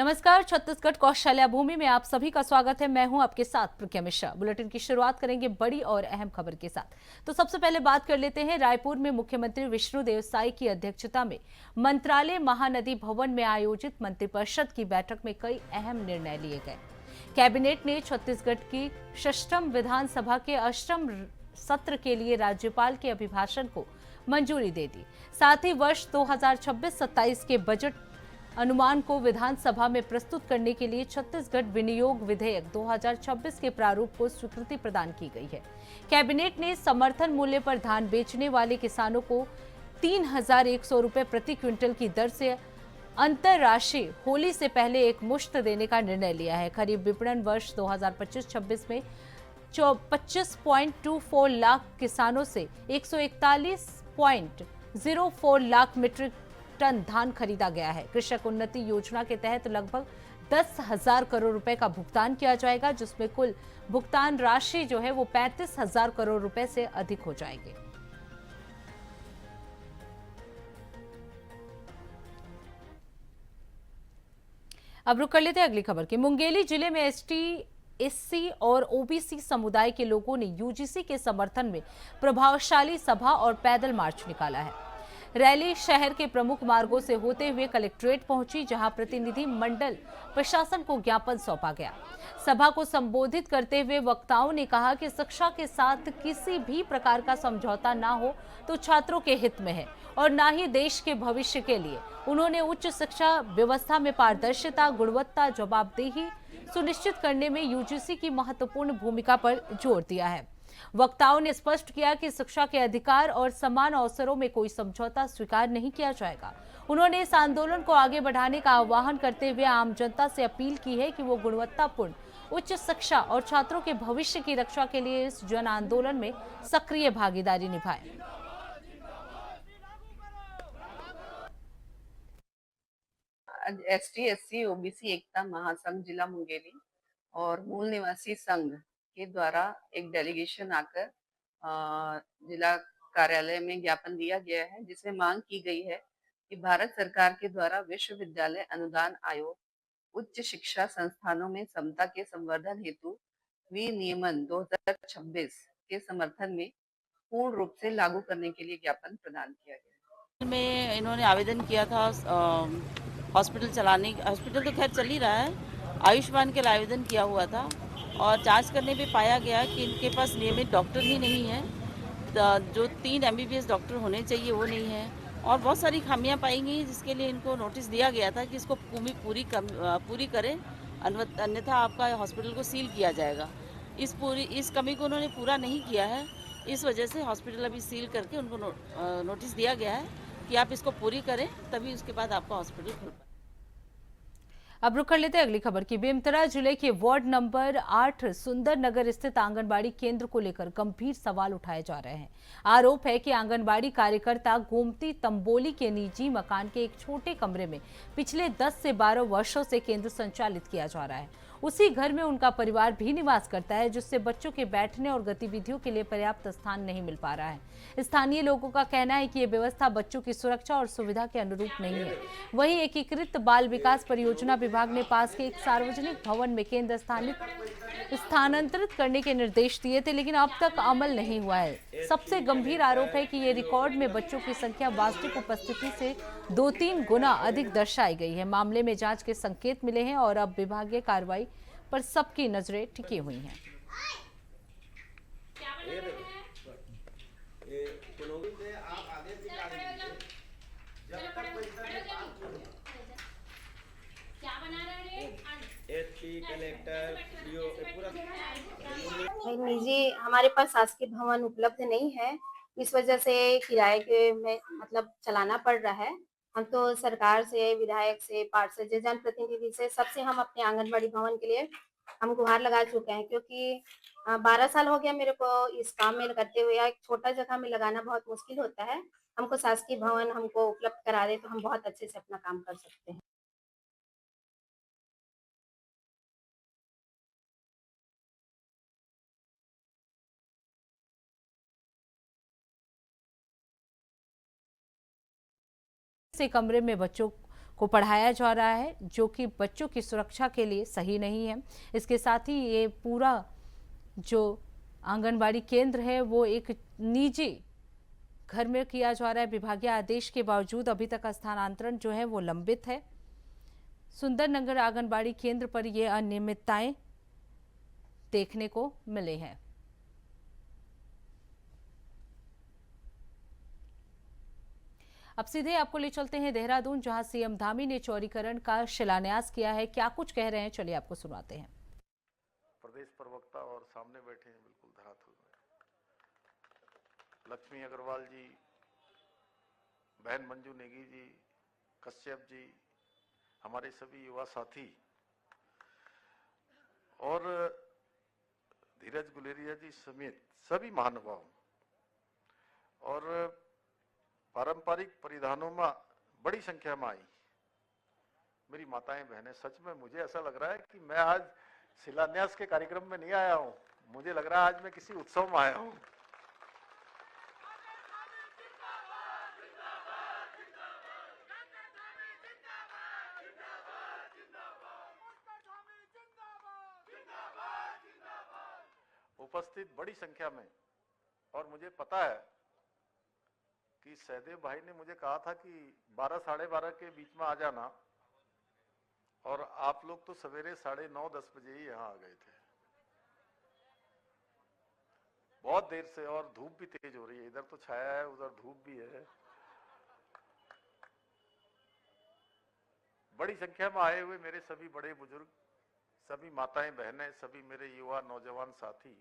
नमस्कार। छत्तीसगढ़ कौशल्या भूमि में आप सभी का स्वागत है। मैं हूं आपके साथ प्रज्ञा मिश्रा। बुलेटिन की शुरुआत करेंगे बड़ी और अहम खबर के साथ। तो सबसे पहले बात कर लेते हैं रायपुर में मुख्यमंत्री विष्णुदेव साई की अध्यक्षता में मंत्रालय महानदी भवन में आयोजित मंत्रिपरिषद की बैठक में कई अहम निर्णय लिए गए। कैबिनेट ने छत्तीसगढ़ की षष्ठम विधानसभा के अष्टम सत्र के लिए राज्यपाल के अभिभाषण को मंजूरी दे दी। साथ ही वर्ष 2026-27 के बजट अनुमान को विधानसभा में प्रस्तुत करने के लिए छत्तीसगढ़ विनियोग विधेयक 2026 के प्रारूप को स्वीकृति प्रदान की गई है। कैबिनेट ने समर्थन मूल्य पर धान बेचने वाले किसानों को 3,100 रुपए प्रति क्विंटल की दर से अंतरराशि होली से पहले एक मुश्त देने का निर्णय लिया है। खरीफ विपणन वर्ष 2025-26 में 25.24 लाख किसानों से 141.04 लाख मीट्रिक टन धान खरीदा गया है। कृषक उन्नति योजना के तहत लगभग 10,000 करोड़ रुपए का भुगतान किया जाएगा, जिसमें कुल भुगतान राशि जो है वो 35,000 करोड़ रुपए से अधिक हो जाएगी। अब रुक कर लेते हैं अगली खबर की। मुंगेली जिले में एससी और ओबीसी समुदाय के लोगों ने यूजीसी के समर्थन में प्रभावशाली सभा और पैदल मार्च निकाला है। रैली शहर के प्रमुख मार्गों से होते हुए कलेक्ट्रेट पहुंची, जहां प्रतिनिधि मंडल प्रशासन को ज्ञापन सौंपा गया। सभा को संबोधित करते हुए वक्ताओं ने कहा कि शिक्षा के साथ किसी भी प्रकार का समझौता ना हो तो छात्रों के हित में है और ना ही देश के भविष्य के लिए। उन्होंने उच्च शिक्षा व्यवस्था में पारदर्शिता, गुणवत्ता, जवाबदेही सुनिश्चित करने में यूजीसी की महत्वपूर्ण भूमिका पर जोर दिया है। वक्ताओं ने स्पष्ट किया कि शिक्षा के अधिकार और समान अवसरों में कोई समझौता स्वीकार नहीं किया जाएगा। उन्होंने इस आंदोलन को आगे बढ़ाने का आह्वान करते हुए आम जनता से अपील की है कि वो गुणवत्तापूर्ण उच्च शिक्षा और छात्रों के भविष्य की रक्षा के लिए इस जन आंदोलन में सक्रिय भागीदारी निभाएं। एसटी एससी ओबीसी एकता महासंघ जिला मुंगेली और मूल निवासी संघ के द्वारा एक डेलीगेशन आकर जिला कार्यालय में ज्ञापन दिया गया है, जिसमें मांग की गई है कि भारत सरकार के द्वारा विश्वविद्यालय अनुदान आयोग उच्च शिक्षा संस्थानों में समता के संवर्धन हेतु विनियमन 2026 के समर्थन में पूर्ण रूप से लागू करने के लिए ज्ञापन प्रदान किया गया में इन्होंने आवेदन किया था। हॉस्पिटल तो खैर चल ही रहा है, आयुष्मान के लिए आवेदन किया हुआ था और जांच करने पे पाया गया कि इनके पास नियमित डॉक्टर ही नहीं है। जो 3 एमबीबीएस डॉक्टर होने चाहिए वो नहीं है और बहुत सारी खामियां पाई गई, जिसके लिए इनको नोटिस दिया गया था कि इसको पूरी करें, अन्यथा आपका हॉस्पिटल को सील किया जाएगा। इस कमी को उन्होंने पूरा नहीं किया है, इस वजह से हॉस्पिटल अभी सील करके उनको नोटिस दिया गया है कि आप इसको पूरी करें, तभी उसके बाद आपका हॉस्पिटल खुल पाए। अब रुक कर लेते हैं अगली खबर की। बेमेतरा जिले के वार्ड नंबर 8 सुंदर नगर स्थित आंगनबाड़ी केंद्र को लेकर गंभीर सवाल उठाए जा रहे हैं। आरोप है कि आंगनबाड़ी कार्यकर्ता गोमती तंबोली के निजी मकान के एक छोटे कमरे में पिछले 10 से 12 वर्षों से केंद्र संचालित किया जा रहा है। उसी घर में उनका परिवार भी निवास करता है, जिससे बच्चों के बैठने और गतिविधियों के लिए पर्याप्त स्थान नहीं मिल पा रहा है। स्थानीय लोगों का कहना है कि ये व्यवस्था बच्चों की सुरक्षा और सुविधा के अनुरूप नहीं है। वहीं एकीकृत बाल विकास परियोजना विभाग ने पास के एक सार्वजनिक भवन में केंद्र स्थानांतरित करने के निर्देश दिए थे, लेकिन अब तक अमल नहीं हुआ है। सबसे गंभीर आरोप है कि ये रिकॉर्ड में बच्चों की संख्या वास्तविक उपस्थिति से 2-3 गुना अधिक दर्शाई गई है। मामले में जांच के संकेत मिले हैं और अब विभागीय कार्रवाई पर सबकी नजरें टिकी हुई हैं। निजी हमारे पास शासकीय भवन उपलब्ध नहीं है, इस वजह से किराए के में मतलब चलाना पड़ रहा है। हम तो सरकार से, विधायक से, पार्षद से, जनप्रतिनिधि से, सबसे हम अपने आंगनबाड़ी भवन के लिए हम गुहार लगा चुके हैं, क्योंकि 12 साल हो गया मेरे को इस काम में करते हुए। एक छोटा जगह में लगाना बहुत मुश्किल होता है। हमको शासकीय भवन हमको उपलब्ध करा दे तो हम बहुत अच्छे से अपना काम कर सकते हैं। से कमरे में बच्चों को पढ़ाया जा रहा है, जो कि बच्चों की सुरक्षा के लिए सही नहीं है। इसके साथ ही ये पूरा जो आंगनबाड़ी केंद्र है वो एक निजी घर में किया जा रहा है। विभागीय आदेश के बावजूद अभी तक स्थानांतरण जो है वो लंबित है। सुंदरनगर आंगनबाड़ी केंद्र पर ये अनियमितताएं देखने को मिले हैं। अब सीधे आपको ले चलते हैं देहरादून, जहां सीएम धामी ने चौड़ीकरण का शिलान्यास किया है। क्या कुछ कह रहे हैं, चलिए आपको सुनाते हैं। प्रदेश प्रवक्ता और सामने बैठे हैं बिल्कुल धरातल में लक्ष्मी अग्रवाल जी, बहन मंजू नेगी जी, कश्यप जी, हमारे सभी युवा साथी और धीरज गुलेरिया जी समेत सभी महानुभाव और पारंपरिक परिधानों में बड़ी संख्या में आई मेरी माताएं बहनें। सच में मुझे ऐसा लग रहा है कि मैं आज शिलान्यास के कार्यक्रम में नहीं आया हूं, मुझे लग रहा है आज मैं किसी उत्सव में आया हूं। उपस्थित बड़ी संख्या में, और मुझे पता है कि सहदेव भाई ने मुझे कहा था कि 12 साढ़े 12 के बीच में आ जाना, और आप लोग तो सवेरे 9:30-10 बजे ही यहाँ आ गए थे, बहुत देर से, और धूप भी तेज हो रही है। इधर तो छाया है, उधर धूप भी है। बड़ी संख्या में आए हुए मेरे सभी बड़े बुजुर्ग, सभी माताएं बहनें, सभी मेरे युवा नौजवान साथी,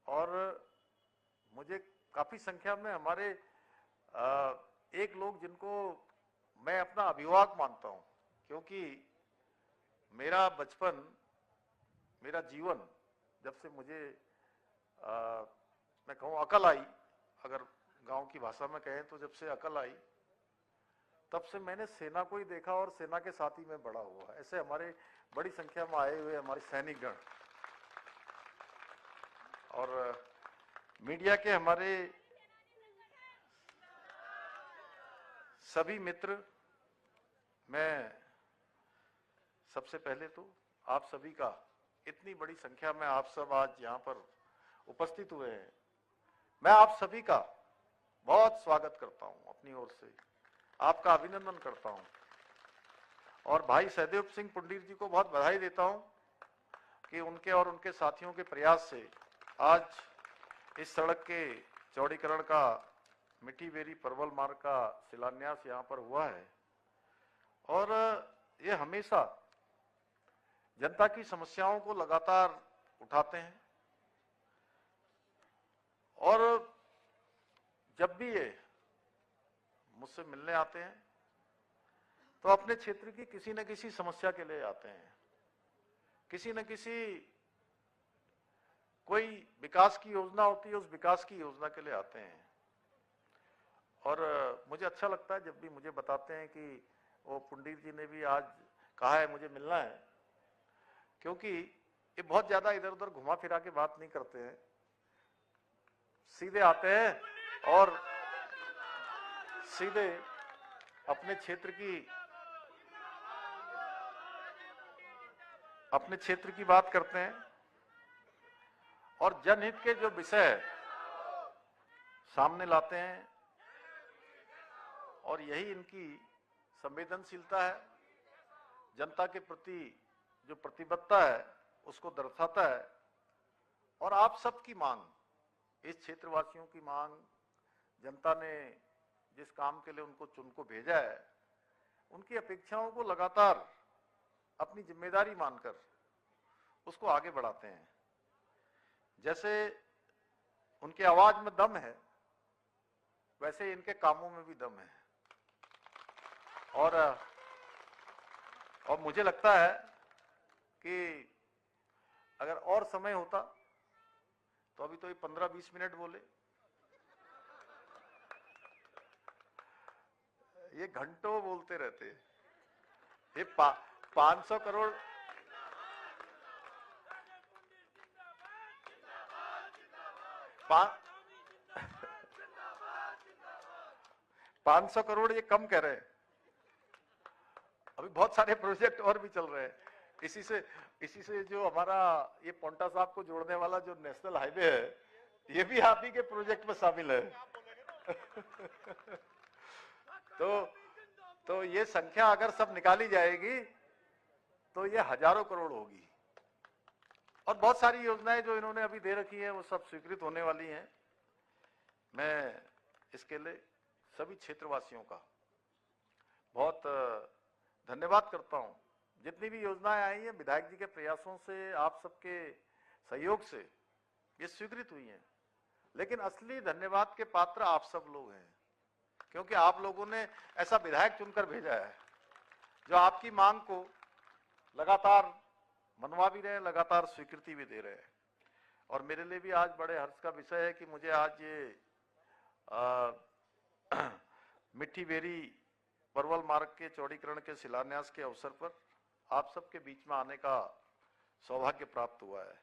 और मुझे काफी संख्या में हमारे एक लोग जिनको मैं अपना अभिभावक मानता हूं, क्योंकि मेरा बचपन, मेरा जीवन, जब से मुझे मैं कहूं अकल आई, अगर गांव की भाषा में कहें तो जब से अकल आई तब से मैंने सेना को ही देखा और सेना के साथ ही मैं बड़ा हुआ। ऐसे हमारे बड़ी संख्या में आए हुए हमारे सैनिकगण और मीडिया के हमारे सभी मित्र, मैं सबसे पहले तो आप सभी का, इतनी बड़ी संख्या में आप सब आज यहाँ पर उपस्थित हुए हैं, मैं आप सभी का बहुत स्वागत करता हूं, अपनी ओर से आपका अभिनंदन करता हूं, और भाई सहदेव सिंह पुंडीर जी को बहुत बधाई देता हूं कि उनके और उनके साथियों के प्रयास से आज इस सड़क के चौड़ीकरण का, मिट्टी बेरी परवल मार्ग का शिलान्यास यहाँ पर हुआ है। और ये हमेशा जनता की समस्याओं को लगातार उठाते हैं, और जब भी ये मुझसे मिलने आते हैं तो अपने क्षेत्र की किसी न किसी समस्या के लिए आते हैं, किसी न किसी कोई विकास की योजना होती है, उस विकास की योजना के लिए आते हैं। और मुझे अच्छा लगता है जब भी मुझे बताते हैं कि वो पुंडीर जी ने भी आज कहा है मुझे मिलना है, क्योंकि ये बहुत ज्यादा इधर उधर घुमा फिरा के बात नहीं करते हैं, सीधे आते हैं और सीधे अपने क्षेत्र की बात करते हैं, और जनहित के जो विषय सामने लाते हैं, और यही इनकी संवेदनशीलता है, जनता के प्रति जो प्रतिबद्धता है उसको दर्शाता है। और आप सबकी मांग, इस क्षेत्रवासियों की मांग, जनता ने जिस काम के लिए उनको भेजा है, उनकी अपेक्षाओं को लगातार अपनी जिम्मेदारी मानकर उसको आगे बढ़ाते हैं। जैसे उनके आवाज में दम है, वैसे इनके कामों में भी दम है। और मुझे लगता है कि अगर और समय होता तो अभी तो ये 15-20 मिनट बोले, ये घंटों बोलते रहते। ये 500 करोड़ 500 करोड़ ये कम कह रहे हैं, अभी बहुत सारे प्रोजेक्ट और भी चल रहे हैं। इसी से जो हमारा ये पोंटा साहब को जोड़ने वाला जो नेशनल हाईवे है, ये भी आप ही के प्रोजेक्ट में शामिल है। तो ये संख्या अगर सब निकाली जाएगी तो ये हजारों करोड़ होगी। और बहुत सारी योजनाएं जो इन्होंने अभी दे रखी है वो सब स्वीकृत होने वाली हैं। मैं इसके लिए सभी क्षेत्रवासियों का बहुत धन्यवाद करता हूं। जितनी भी योजनाएं आई हैं विधायक जी के प्रयासों से, आप सबके सहयोग से ये स्वीकृत हुई हैं। लेकिन असली धन्यवाद के पात्र आप सब लोग हैं, क्योंकि आप लोगों ने ऐसा विधायक चुनकर भेजा है जो आपकी मांग को लगातार मनवा भी रहे हैं, लगातार स्वीकृति भी दे रहे हैं। और मेरे लिए भी आज बड़े हर्ष का विषय है कि मुझे आज ये मिट्टी बेरी परवल मार्ग के चौड़ीकरण के शिलान्यास के अवसर पर आप सबके बीच में आने का सौभाग्य प्राप्त हुआ है।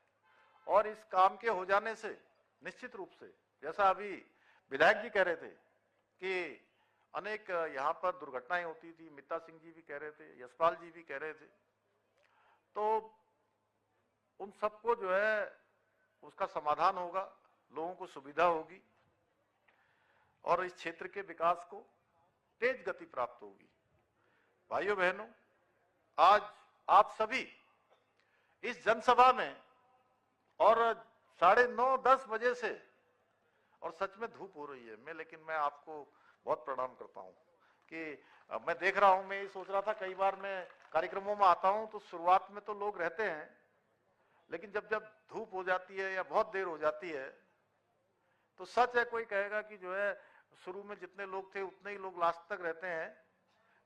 और इस काम के हो जाने से निश्चित रूप से, जैसा अभी विधायक जी कह रहे थे कि अनेक यहाँ पर दुर्घटनाएं होती थी, मित्ता सिंह जी भी कह रहे थे, यशपाल जी भी कह रहे थे, तो उन सबको जो है उसका समाधान होगा, लोगों को सुविधा होगी और इस क्षेत्र के विकास को तेज गति प्राप्त होगी। भाइयों बहनों, आज आप सभी इस जनसभा में और 9:30-10 बजे से, और सच में धूप हो रही है, लेकिन मैं आपको बहुत प्रणाम करता हूं कि मैं देख रहा हूं, मैं ये सोच रहा था, कई बार मैं कार्यक्रमों में आता हूं तो शुरुआत में तो लोग रहते हैं, लेकिन जब धूप हो जाती है या बहुत देर हो जाती है तो सच है, कोई कहेगा कि जो है शुरू में जितने लोग थे उतने ही लोग लास्ट तक रहते हैं।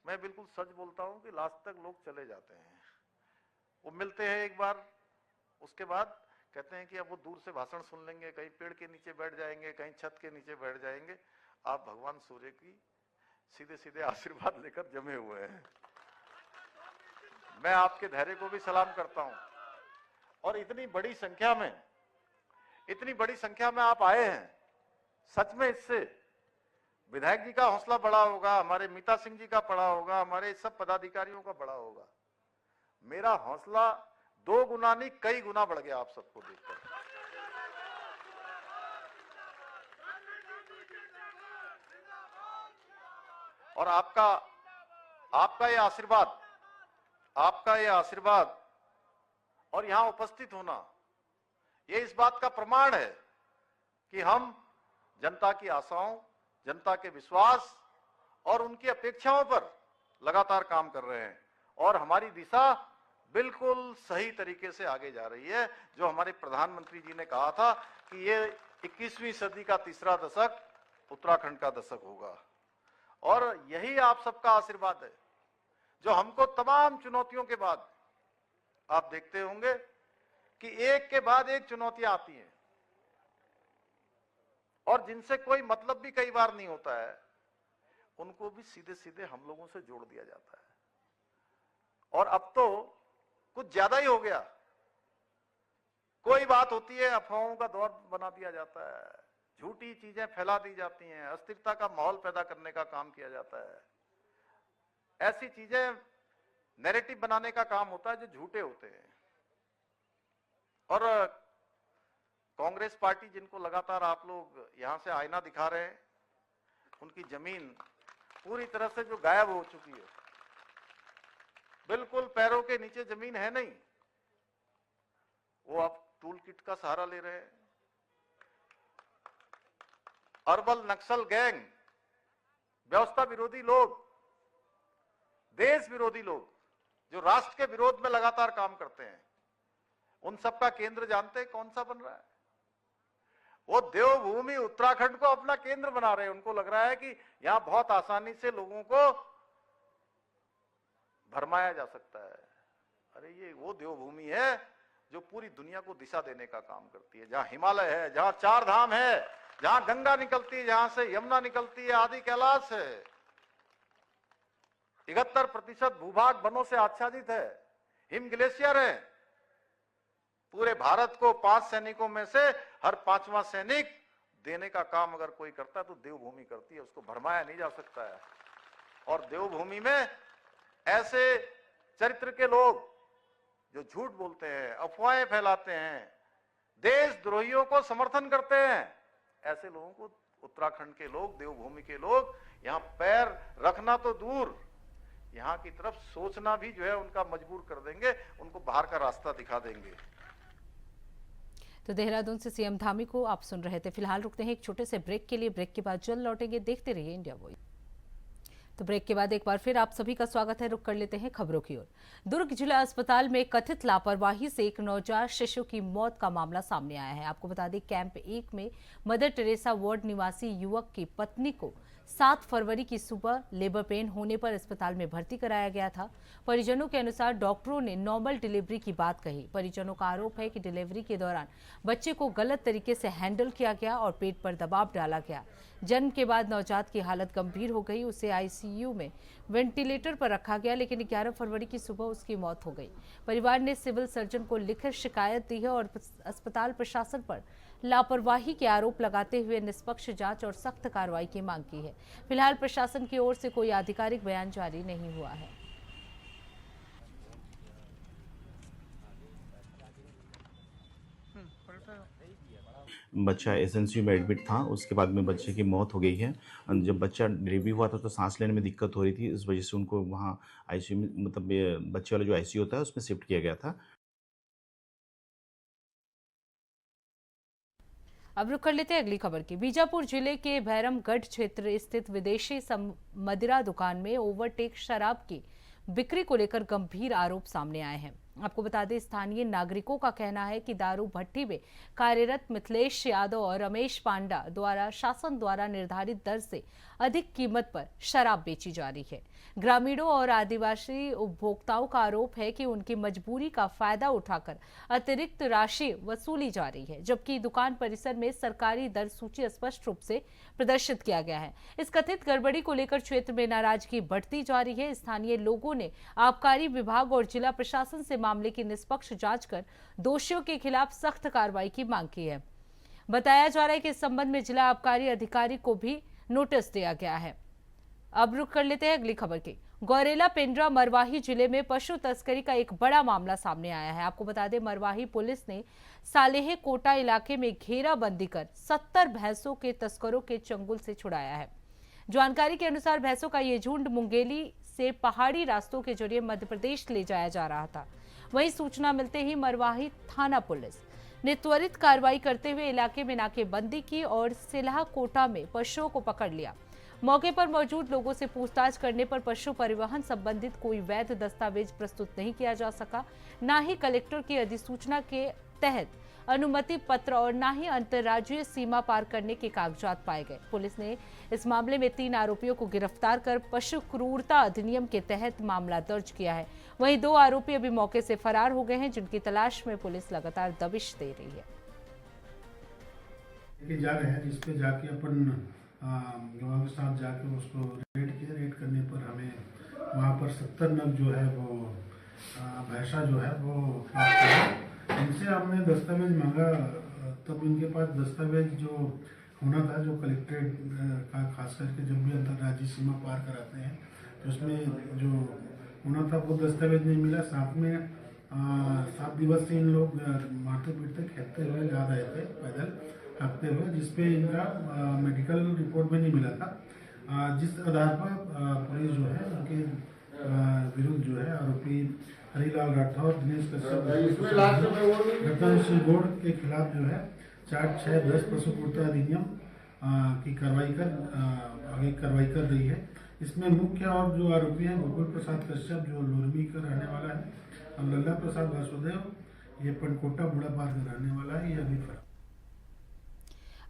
मैं बिल्कुल सच बोलता हूं कि लास्ट तक लोग चले जाते हैं। वो मिलते हैं एक बार, उसके बाद कहते हैं कि अब वो दूर से भाषण सुन लेंगे, कहीं पेड़ के नीचे बैठ जाएंगे, कहीं छत के नीचे बैठ जाएंगे। आप भगवान सूर्य की सीधे सीधे आशीर्वाद लेकर जमे हुए हैं। मैं आपके धैर्य को भी सलाम करता हूं। और इतनी बड़ी संख्या में आप आए हैं, सच में इससे विधायक जी का हौसला बढ़ा होगा, हमारे मीता सिंह जी का बढ़ा होगा, हमारे सब पदाधिकारियों का बढ़ा होगा। मेरा हौसला 2 गुना नहीं, कई गुना बढ़ गया आप सबको देखकर। और आपका ये आशीर्वाद और यहां उपस्थित होना, ये इस बात का प्रमाण है कि हम जनता की आशाओं, जनता के विश्वास और उनकी अपेक्षाओं पर लगातार काम कर रहे हैं। और हमारी दिशा बिल्कुल सही तरीके से आगे जा रही है। जो हमारे प्रधानमंत्री जी ने कहा था कि ये 21वीं सदी का तीसरा दशक उत्तराखंड का दशक होगा, और यही आप सबका आशीर्वाद है जो हमको तमाम चुनौतियों के बाद, आप देखते होंगे कि एक के बाद एक चुनौतियां आती हैं और जिनसे कोई मतलब भी कई बार नहीं होता है, उनको भी सीधे सीधे हम लोगों से जोड़ दिया जाता है। और अब तो कुछ ज्यादा ही हो गया, कोई बात होती है अफवाहों का दौर बना दिया जाता है, झूठी चीजें फैला दी जाती हैं, अस्थिरता का माहौल पैदा करने का काम किया जाता है। ऐसी चीजें नैरेटिव बनाने का काम होता है जो झूठे होते हैं। और कांग्रेस पार्टी, जिनको लगातार आप लोग यहां से आईना दिखा रहे हैं, उनकी जमीन पूरी तरह से जो गायब हो चुकी है, बिल्कुल पैरों के नीचे जमीन है नहीं, वो अब टूल किट का सहारा ले रहे हैं। अर्बन नक्सल गैंग, व्यवस्था विरोधी लोग, देश विरोधी लोग जो राष्ट्र के विरोध में लगातार काम करते हैं, उन सब का केंद्र जानते हैं कौन सा बन रहा है? वो देवभूमि उत्तराखंड को अपना केंद्र बना रहे हैं। उनको लग रहा है कि यहां बहुत आसानी से लोगों को भरमाया जा सकता है। अरे ये वो देवभूमि है जो पूरी दुनिया को दिशा देने का काम करती है, जहां हिमालय है, जहां 4 धाम है, जहां गंगा निकलती है, जहां से यमुना निकलती है, आदि कैलाश है। 71% भूभाग वनों से आच्छादित है, हिम ग्लेशियर है। पूरे भारत को 5 सैनिकों में से हर 5वां सैनिक देने का काम अगर कोई करता है तो देवभूमि करती है, उसको भरमाया नहीं जा सकता है। और देवभूमि में ऐसे चरित्र के लोग जो झूठ बोलते हैं, अफवाहें फैलाते हैं, देशद्रोहियों को समर्थन करते हैं, ऐसे लोगों को उत्तराखंड के लोग, देवभूमि के लोग यहाँ पैर रखना तो दूर, यहाँ की तरफ सोचना भी जो है उनका मजबूर कर देंगे, उनको बाहर का रास्ता दिखा देंगे। तो देहरादून से सीएम धामी को आप सुन रहे थे। फिलहाल रुकते हैं एक छोटे से ब्रेक के लिए। ब्रेक के बाद जल्द लौटेंगे। देखते रहिए इंडिया वॉइस। तो ब्रेक के बाद एक बार फिर आप सभी का स्वागत है। रुक कर लेते हैं खबरों की ओर। दुर्ग जिला अस्पताल में कथित लापरवाही से एक नवजात शिशु की मौत का मामला सामने आया है। आपको बता दें, कैंप 1 में मदर टेरेसा वार्ड निवासी युवक की पत्नी को 7 फरवरी की सुबह लेबर पेन होने पर अस्पताल में भर्ती कराया गया था। परिजनों के अनुसार डॉक्टरों ने नॉर्मल डिलीवरी की बात कही। परिजनों का आरोप है कि डिलीवरी के दौरान बच्चे को गलत तरीके से हैंडल किया गया और पेट पर दबाव डाला गया। जन्म के बाद नवजात की हालत गंभीर हो गई। उसे आईसीयू में वेंटिलेटर पर रखा गया, लेकिन 11 फरवरी की सुबह उसकी मौत हो गई। परिवार ने सिविल सर्जन को लिखित शिकायत दी है और अस्पताल प्रशासन पर लापरवाही के आरोप लगाते हुए निष्पक्ष जांच और सख्त कार्रवाई की मांग की है। फिलहाल प्रशासन की ओर से कोई आधिकारिक बयान जारी नहीं हुआ है। बच्चा एसएनसीयू में एडमिट था, उसके बाद में बच्चे की मौत हो गई है। जब बच्चा डिलीवरी हुआ था तो सांस लेने में दिक्कत हो रही थी, इस वजह से उनको वहाँ आईसीयू में, मतलब बच्चे वाला जो आईसीयू होता है उसमें शिफ्ट किया गया था। अब रुक कर लेते हैं अगली खबर की। बीजापुर जिले के भैरमगढ़ क्षेत्र स्थित विदेशी मदिरा दुकान में ओवरटेक शराब की बिक्री को लेकर गंभीर आरोप सामने आए हैं। आपको बता दें, स्थानीय नागरिकों का कहना है कि दारू भट्टी में कार्यरत मिथिलेश यादव और रमेश पांडा द्वारा शासन द्वारा निर्धारित दर से अधिक कीमत पर शराब बेची जा रही है। ग्रामीणों और आदिवासी उपभोक्ताओं का आरोप है कि उनकी मजबूरी का फायदा उठाकर अतिरिक्त राशि वसूली जा रही है, जबकि दुकान परिसर में सरकारी दर सूची स्पष्ट रूप से प्रदर्शित किया गया है। इस कथित गड़बड़ी को लेकर क्षेत्र में नाराजगी बढ़ती जा रही है। स्थानीय लोगों ने आबकारी विभाग और जिला प्रशासन से मामले की निष्पक्ष जांच कर दोषियों के खिलाफ सख्त कार्रवाई की मांग की है। बताया जा रहा है कि इस संबंध में जिला आबकारी अधिकारी को भी नोटिस दिया गया है। अब रुक कर लेते हैं अगली खबर की। गौरेला पेंड्रा मरवाही जिले में पशु तस्करी का एक बड़ा मामला सामने आया है। आपको बता दें, मरवाही पुलिस ने सालेह कोटा इलाके में घेराबंदी कर 70 भैंसों के तस्करों के चंगुल से छुड़ाया है। जानकारी के अनुसार भैंसों का ये झुंड मुंगेली से पहाड़ी रास्तों के जरिए मध्य प्रदेश ले जाया जा रहा था। वहीं सूचना मिलते ही मरवाही थाना पुलिस ने त्वरित कार्रवाई करते हुए इलाके में नाकेबंदी की और सिलाह कोटा में पशुओं को पकड़ लिया। मौके पर मौजूद लोगों से पूछताछ करने पर पशु परिवहन संबंधित कोई वैध दस्तावेज प्रस्तुत नहीं किया जा सका, न ही कलेक्टर की अधिसूचना के तहत अनुमति पत्र और न ही अंतर्राज्यीय सीमा पार करने के कागजात पाए गए। पुलिस ने इस मामले में 3 आरोपियों को गिरफ्तार कर पशु क्रूरता अधिनियम के तहत मामला दर्ज किया है। वहीं 2 आरोपी अभी मौके से फरार हो गए हैं, जिनकी तलाश में पुलिस लगातार दबिश दे रही है। जा रहे हैं जिसपे जाके अपन गवाह के साथ जाके उसको रेड किया। रेड करने पर हमें वहाँ पर 70 नग जो है वो भैंसा जो है वो प्राप्त हुआ। इनसे हमने दस्तावेज मांगा, तब इनके पास दस्तावेज जो होना था, जो कलेक्ट्रेट का खास करके जब भी अंतर्राज्यीय सीमा पार कराते हैं तो उसमें जो होना था वो दस्तावेज नहीं मिला। साथ में 7 दिवस से इन लोग मारते पीटते खेलते हुए जा रहे थे, पैदल भागते हुए, जिसपे इनका मेडिकल रिपोर्ट में नहीं मिला था। जिस आधार पर पुलिस जो है उनके विरुद्ध जो है आरोपी हरिलाल राठौर, दिनेश कश्यप, रतन सिंह गौड़ के खिलाफ जो है 4-6-10 पशु क्रूरता अधिनियम की आगे कार्रवाई कर रही है। इसमें मुख्य और जो आरोपी हैं गोकुल प्रसाद कश्यप जो लोरमी का रहने वाला है, और लल्ला प्रसाद वासुदेव ये पनकोटा बुढ़ापार का रहने वाला है। ये अभी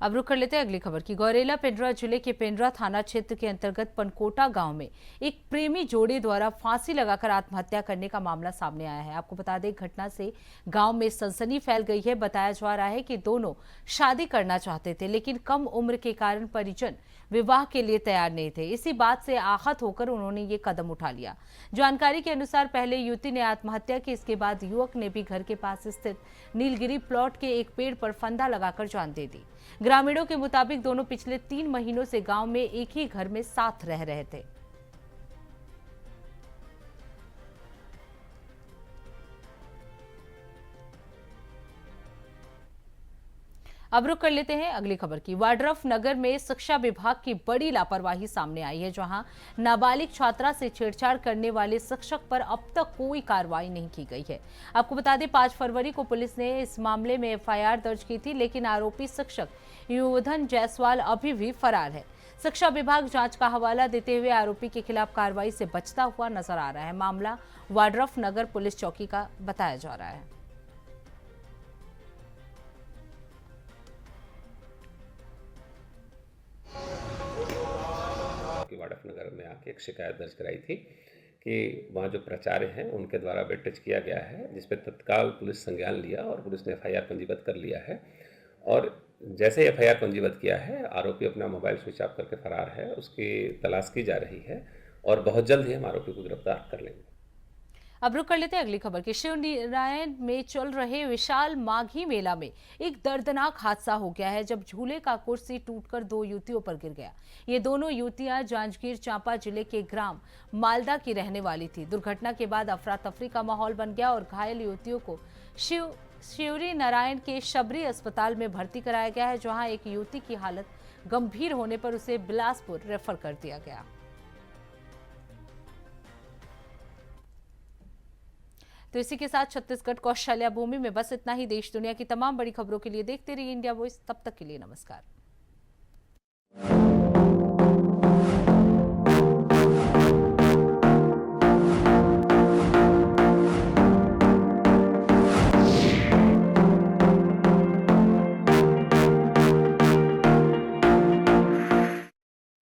अब रुक कर लेते हैं अगली खबर की। गौरेला पेंड्रा जिले के पेंड्रा थाना क्षेत्र के अंतर्गत पनकोटा गांव में एक प्रेमी जोड़े द्वारा फांसी लगाकर आत्महत्या करने का मामला सामने आया है। आपको बता दें, घटना से गांव में सनसनी फैल गई है। बताया जा रहा है कि दोनों शादी करना चाहते थे, लेकिन कम उम्र के कारण परिजन विवाह के लिए तैयार नहीं थे। इसी बात से आहत होकर उन्होंने ये कदम उठा लिया। जानकारी के अनुसार पहले युवती ने आत्महत्या की, इसके बाद युवक ने भी घर के पास स्थित नीलगिरी प्लॉट के एक पेड़ पर फंदा लगाकर जान दे दी। ग्रामीणों के मुताबिक दोनों पिछले 3 महीनों से गांव में एक ही घर में साथ रह रहे थे। अब रुक कर लेते हैं अगली खबर की। वाड्रफ नगर में शिक्षा विभाग की बड़ी लापरवाही सामने आई है, जहां नाबालिग छात्रा से छेड़छाड़ करने वाले शिक्षक पर अब तक कोई कार्रवाई नहीं की गई है। आपको बता दें 5 फरवरी को पुलिस ने इस मामले में एफआईआर दर्ज की थी, लेकिन आरोपी शिक्षक युवधन जायसवाल अभी भी फरार है। शिक्षा विभाग जांच का हवाला देते हुए आरोपी के खिलाफ कार्रवाई से बचता हुआ नजर आ रहा है। मामला वाड्रफ नगर पुलिस चौकी का बताया जा रहा है। कि वाड्रफ नगर में आके एक शिकायत दर्ज कराई थी कि वहाँ जो प्राचार्य हैं उनके द्वारा वेट टच किया गया है, जिस पर तत्काल पुलिस संज्ञान लिया और पुलिस ने एफआईआर पंजीबद्ध कर लिया है। और जैसे ही एफआईआर पंजीबद्ध किया है, आरोपी अपना मोबाइल स्विच ऑफ करके फरार है, उसकी तलाश की जा रही है और बहुत जल्द ही हम आरोपी को गिरफ्तार कर लेंगे। अब रुक कर लेते हैं अगली खबर की। शिवनारायण में चल रहे विशाल माघी मेला में एक दर्दनाक हादसा हो गया है, जब झूले का कुर्सी टूटकर 2 युवतियों पर गिर गया। ये दोनों युवतियां जांजगीर चांपा जिले के ग्राम मालदा की रहने वाली थी। दुर्घटना के बाद अफरा तफरी का माहौल बन गया और घायल युवतियों को शिवरी नारायण के शबरी अस्पताल में भर्ती कराया गया है, जहां एक युवती की हालत गंभीर होने पर उसे बिलासपुर रेफर कर दिया गया। तो इसी के साथ छत्तीसगढ़ कौशल्या भूमि में बस इतना ही। देश दुनिया की तमाम बड़ी खबरों के लिए देखते रहिए इंडिया वॉइस। तब तक के लिए नमस्कार।